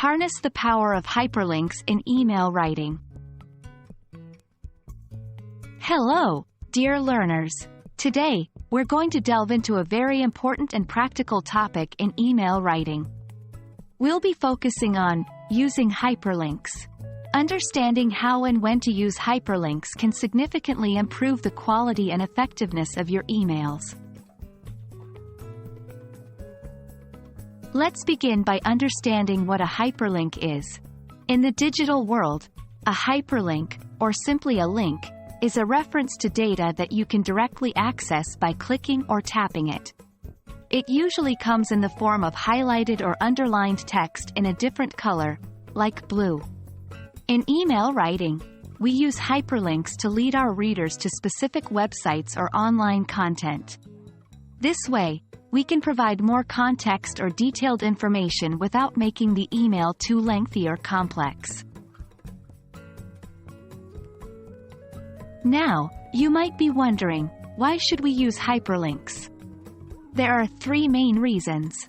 Harness the power of hyperlinks in email writing. Hello, dear learners. Today, we're going to delve into a very important and practical topic in email writing. We'll be focusing on using hyperlinks. Understanding how and when to use hyperlinks can significantly improve the quality and effectiveness of your emails. Let's begin by understanding what a hyperlink is. In the digital world, a hyperlink, or simply a link, is a reference to data that you can directly access by clicking or tapping it. It usually comes in the form of highlighted or underlined text in a different color, like blue. In email writing, we use hyperlinks to lead our readers to specific websites or online content. This way, we can provide more context or detailed information without making the email too lengthy or complex. Now, you might be wondering, why should we use hyperlinks? There are 3 main reasons.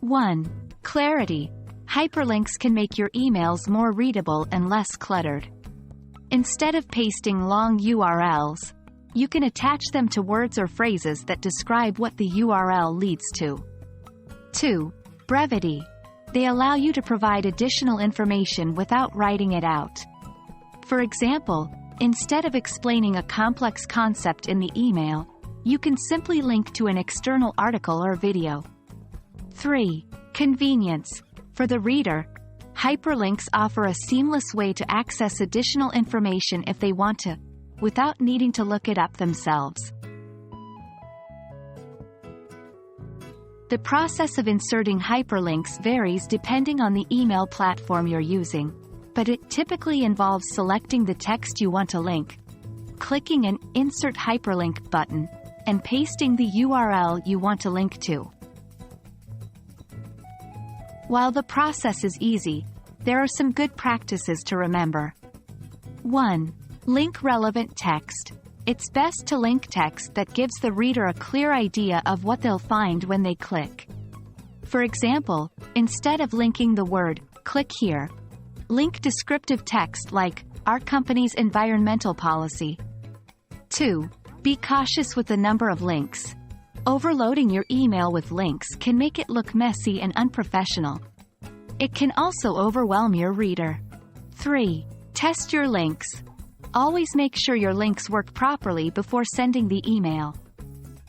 1. Clarity. Hyperlinks can make your emails more readable and less cluttered. Instead of pasting long URLs, you can attach them to words or phrases that describe what the URL leads to. 2. Brevity. They allow you to provide additional information without writing it out. For example, instead of explaining a complex concept in the email, you can simply link to an external article or video. 3. Convenience. For the reader, hyperlinks offer a seamless way to access additional information if they want to, without needing to look it up themselves. The process of inserting hyperlinks varies depending on the email platform you're using, but it typically involves selecting the text you want to link, clicking an Insert Hyperlink button, and pasting the URL you want to link to. While the process is easy, there are some good practices to remember. 1. Link relevant text. It's best to link text that gives the reader a clear idea of what they'll find when they click. For example, instead of linking the word, "click here," link descriptive text like, "our company's environmental policy." 2. Be cautious with the number of links. Overloading your email with links can make it look messy and unprofessional. It can also overwhelm your reader. 3. Test your links. Always make sure your links work properly before sending the email.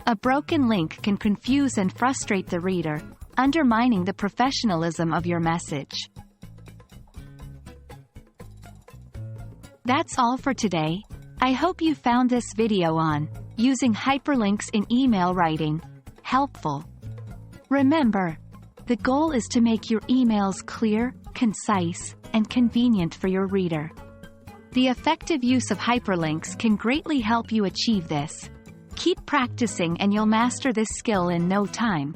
A broken link can confuse and frustrate the reader, undermining the professionalism of your message. That's all for today. I hope you found this video on using hyperlinks in email writing helpful. Remember, the goal is to make your emails clear, concise, and convenient for your reader. The effective use of hyperlinks can greatly help you achieve this. Keep practicing and you'll master this skill in no time.